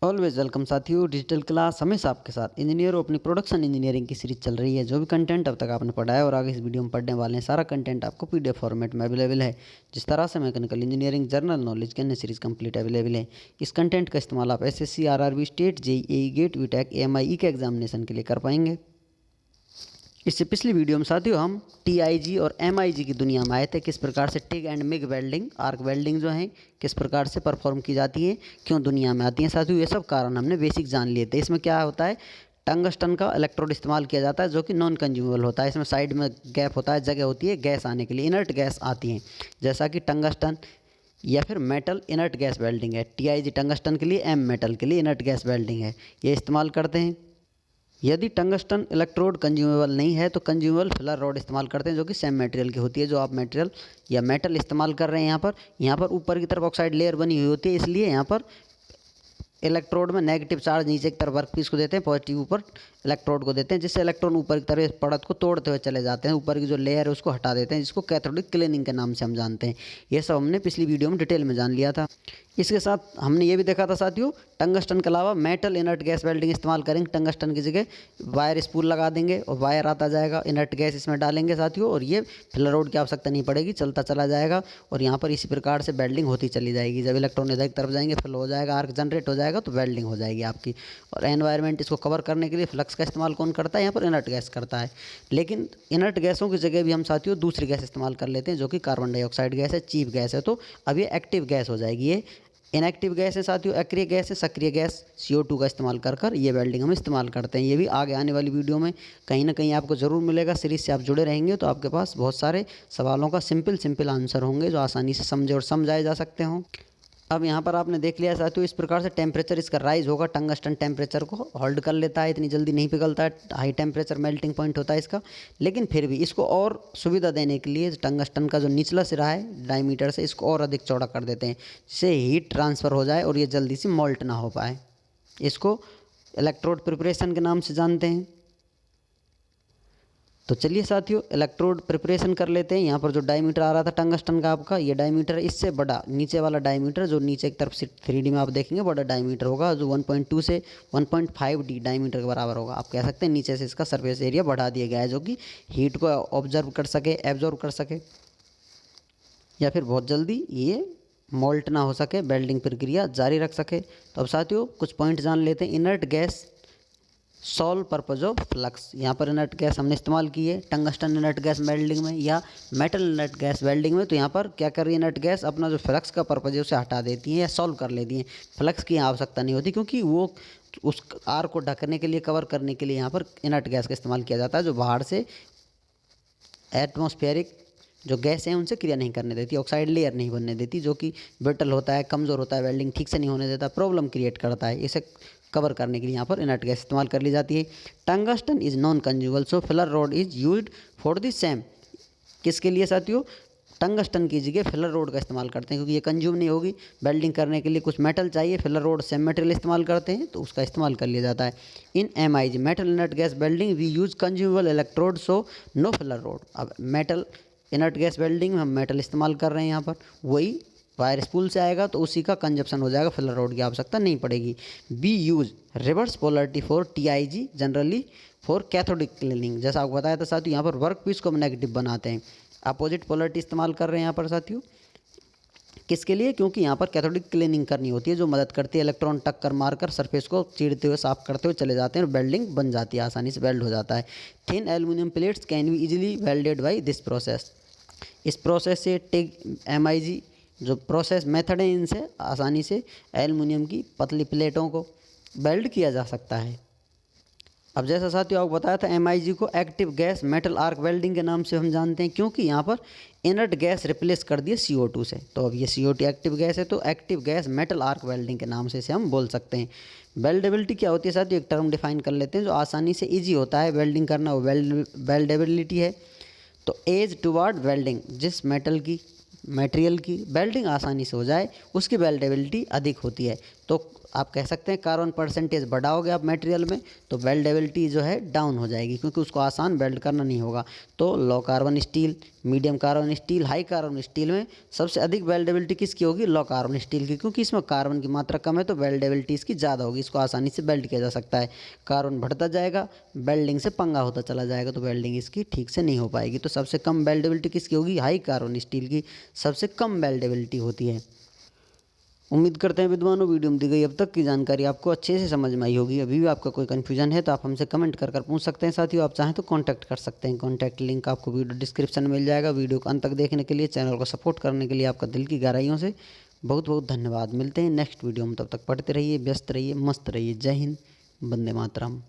Always welcome साथियों। Digital class हमेशा आपके साथ। इंजीनियर अपनी प्रोडक्शन इंजीनियरिंग की सीरीज चल रही है। जो भी कंटेंट अब तक आपने पढ़ा है और आगे इस वीडियो में पढ़ने वाले हैं, सारा कंटेंट आपको पीडीएफ फॉर्मेट में अवेलेबल है। जिस तरह से मैकेनिकल इंजीनियरिंग जनरल नॉलेज के अन्य सीरीज कंप्लीट अवेलेबल है। इस कंटेंट का इस्तेमाल आप SSC, RRB, state, JEE, GATE, वीटेक, एएमआई के एग्जामिनेशन के लिए कर पाएंगे। इससे पिछली वीडियो में साथियों हम टीआईजी और एमआईजी की दुनिया में आए थे। किस प्रकार से TIG and MiG welding, arc welding जो है किस प्रकार से परफॉर्म की जाती है, क्यों दुनिया में आती है साथियों, ये सब कारण हमने बेसिक जान लिए थे। इसमें क्या होता है, टंगस्टन का इलेक्ट्रोड इस्तेमाल किया जाता है जो कि नॉन कंज्यूमेबल होता है। इसमें साइड में गैप होता है, जगह होती है गैस आने के लिए, इनर्ट गैस आती है, जैसा कि टंगस्टन या फिर मेटल इनर्ट गैस वेल्डिंग है। टीआईजी टंगस्टन के लिए, एम मेटल के लिए इनर्ट गैस वेल्डिंग है, ये इस्तेमाल करते हैं। यदि टंगस्टन इलेक्ट्रोड कंज्यूमेबल नहीं है तो कंज्यूमेबल फिलर रॉड इस्तेमाल करते हैं, जो कि सेम मटेरियल की होती है। जो आप मटेरियल या मेटल इस्तेमाल कर रहे हैं यहाँ पर ऊपर की तरफ ऑक्साइड लेयर बनी हुई होती है, इसलिए यहाँ पर इलेक्ट्रोड में नेगेटिव चार्ज नीचे की तरफ वर्कपीस को देते हैं, पॉजिटिव ऊपर इलेक्ट्रोड को देते हैं, जिससे इलेक्ट्रॉन ऊपर की तरफ परत को तोड़ते हुए चले जाते हैं, ऊपर की जो लेयर है उसको हटा देते हैं, जिसको कैथोडिक क्लीनिंग के नाम से हम जानते हैं। ये सब हमने पिछली वीडियो में डिटेल में जान लिया था। इसके साथ हमने ये भी देखा था साथियों, टंगस्टन के अलावा मेटल इनर्ट गैस वेल्डिंग इस्तेमाल करेंगे। टंगस्टन की जगह वायर स्पूल लगा देंगे और वायर आता जाएगा, इनर्ट गैस इसमें डालेंगे साथियों, और ये फिलर रोड की आवश्यकता नहीं पड़ेगी, चलता चला जाएगा और यहाँ पर इसी प्रकार से वेल्डिंग होती चली जाएगी। जब इलेक्ट्रॉन इधर की तरफ जाएंगे फिल हो जाएगा, आर्क जनरेट हो जाएगा तो वेल्डिंग हो जाएगी आपकी। और एनवायरनमेंट इसको कवर करने के लिए फ्लक्स का इस्तेमाल कौन करता है, यहाँ पर इनर्ट गैस करता है। लेकिन इनर्ट गैसों की जगह भी हम साथियों दूसरी गैस इस्तेमाल कर लेते हैं, जो कि कार्बन डाइऑक्साइड गैस है, चीप गैस है। तो अब ये एक्टिव गैस हो जाएगी। ये इनएक्टिव गैस है साथियों, एक्रिय गैस है, सक्रिय गैस CO2 का इस्तेमाल कर ये वेल्डिंग हम इस्तेमाल करते हैं। ये भी आगे आने वाली वीडियो में कहीं ना कहीं आपको ज़रूर मिलेगा। सीरीज से आप जुड़े रहेंगे तो आपके पास बहुत सारे सवालों का सिंपल आंसर होंगे जो आसानी से समझे और समझाए जा सकते हों। अब यहाँ पर आपने देख लिया साथियों, इस प्रकार से टेम्परेचर इसका राइज होगा, टंगस्टन टेम्परेचर को होल्ड कर लेता है, इतनी जल्दी नहीं पिघलता है, हाई टेम्परेचर मेल्टिंग पॉइंट होता है इसका। लेकिन फिर भी इसको और सुविधा देने के लिए टंगस्टन का जो निचला सिरा है डायमीटर से, इसको और अधिक चौड़ा कर देते हैं, जिससे हीट ट्रांसफ़र हो जाए और ये जल्दी से मोल्ट ना हो पाए। इसको इलेक्ट्रोड प्रिपरेशन के नाम से जानते हैं। तो चलिए साथियों इलेक्ट्रोड प्रिपरेशन कर लेते हैं। यहाँ पर जो डायमीटर आ रहा था टंगस्टन का आपका, ये डायमीटर इससे बड़ा नीचे वाला डायमीटर, जो नीचे की तरफ से 3D में आप देखेंगे बड़ा डायमीटर होगा, जो 1.2 से 1.5D डायमीटर के बराबर होगा। आप कह सकते हैं नीचे से इसका सरफेस एरिया बढ़ा दिया गया है, जो कि हीट को ऑब्जर्व कर सके, एब्जॉर्व कर सके, या फिर बहुत जल्दी ये मोल्ट ना हो सके, वेल्डिंग प्रक्रिया जारी रख सके। तो अब साथियों कुछ पॉइंट जान लेते हैं। Inert gas solve purpose of flux, यहाँ पर इनर्ट गैस हमने इस्तेमाल की है टंगस्टन इनर्ट गैस वेल्डिंग में या मेटल इनर्ट गैस वेल्डिंग में। तो यहाँ पर क्या कर रही है इनर्ट गैस, अपना जो फ्लक्स का पर्पज है उसे हटा देती है या सॉल्व कर लेती है। फ्लक्स की आवश्यकता नहीं होती, क्योंकि वो उस आर को ढकने के लिए, कवर करने के लिए यहाँ पर इनर्ट गैस का इस्तेमाल किया जाता है, जो बाहर से एटमॉस्फेरिक जो गैस हैं उनसे क्रिया नहीं करने देती, ऑक्साइड लेयर नहीं बनने देती, जो कि ब्रिटल होता है, कमज़ोर होता है, वेल्डिंग ठीक से नहीं होने देता, प्रॉब्लम क्रिएट करता है। इसे कवर करने के लिए यहाँ पर इनर्ट गैस इस्तेमाल कर ली जाती है। Tungsten is non consumable, so filler rod is used for the same. किसके लिए साथियों, टंगस्टन की जगह फिलर रोड का इस्तेमाल करते हैं, क्योंकि ये कंज्यूम नहीं होगी। वेल्डिंग करने के लिए कुछ मेटल चाहिए, फिलर रोड सेम मटेरियल इस्तेमाल करते हैं, तो उसका इस्तेमाल कर लिया जाता है। In MIG metal inert gas welding we use consumable electrode, so no filler rod. अब मेटल इनर्ट गैस वेल्डिंग में हम मेटल इस्तेमाल कर रहे हैं, यहाँ पर वही वायर स्पूल से आएगा तो उसी का कंजप्शन हो जाएगा, फिलर रोड की आवश्यकता नहीं पड़ेगी। B use reverse polarity for TIG generally for cathodic cleaning. जैसा आपको बताया था साथियों, यहाँ पर वर्क पीस को हम नेगेटिव बनाते हैं, अपोजिट पोलरिटी इस्तेमाल कर रहे हैं यहाँ पर साथियों। किसके लिए, क्योंकि यहाँ पर कैथोडिक क्लीनिंग करनी होती है, जो मदद करती है इलेक्ट्रॉन टक्कर मारकर सरफेस को चीरते हुए, साफ करते हुए चले जाते हैं और वेल्डिंग बन जाती है, आसानी से वेल्ड हो जाता है। Thin aluminium plates can be easily welded by this process. इस प्रोसेस से टिग MIG जो प्रोसेस मेथड है, इनसे आसानी से एल्युमिनियम की पतली प्लेटों को वेल्ड किया जा सकता है। अब जैसा साथियों आपको बताया था, MIG को active gas metal arc welding के नाम से हम जानते हैं, क्योंकि यहाँ पर इनर्ट गैस रिप्लेस कर दिए CO2 से। तो अब ये CO2 एक्टिव गैस है, तो active gas metal arc welding के नाम से इसे हम बोल सकते हैं। वेल्डेबिलिटी क्या होती है साथियों, एक टर्म डिफाइन कर लेते हैं, जो आसानी से ईजी होता है वेल्डिंग करना, वो वेल्डेबिलिटी है। तो एज टुवर्ड वेल्डिंग, जिस मेटल की मटेरियल की वेल्डिंग आसानी से हो जाए उसकी वेल्डेबिलिटी अधिक होती है। तो आप कह सकते हैं कार्बन परसेंटेज बढ़ाओगे आप मटेरियल में तो वेल्डेबिलिटी जो है डाउन हो जाएगी, क्योंकि उसको आसान वेल्ड करना नहीं होगा। तो low carbon steel, medium carbon steel, high carbon steel में सबसे अधिक वेल्डेबिलिटी किसकी होगी? लो कार्बन स्टील की, क्योंकि इसमें कार्बन की मात्रा कम है तो वेल्डेबिलिटी इसकी ज़्यादा होगी, इसको आसानी से वेल्ड किया जा सकता है। कार्बन बढ़ता जाएगा, वेल्डिंग से पंगा होता चला जाएगा, तो वेल्डिंग इसकी ठीक से नहीं हो पाएगी। तो सबसे कम वेल्डेबिलिटी किसकी होगी? हाई कार्बन स्टील की सबसे कम वेल्डेबिलिटी होती है। उम्मीद करते हैं विद्वानों वीडियो में दी गई अब तक की जानकारी आपको अच्छे से समझ में आई होगी। अभी भी आपका कोई कन्फ्यूजन है तो आप हमसे कमेंट कर पूछ सकते हैं। साथियों आप चाहें तो कांटेक्ट कर सकते हैं, कांटेक्ट लिंक आपको वीडियो डिस्क्रिप्शन में मिल जाएगा। वीडियो को अंत तक देखने के लिए, चैनल को सपोर्ट करने के लिए आपका दिल की गहराइयों से बहुत बहुत धन्यवाद। मिलते हैं नेक्स्ट वीडियो में, तब तक पढ़ते रहिए, व्यस्त रहिए, मस्त रहिए। जय हिंद, वंदे मातरम।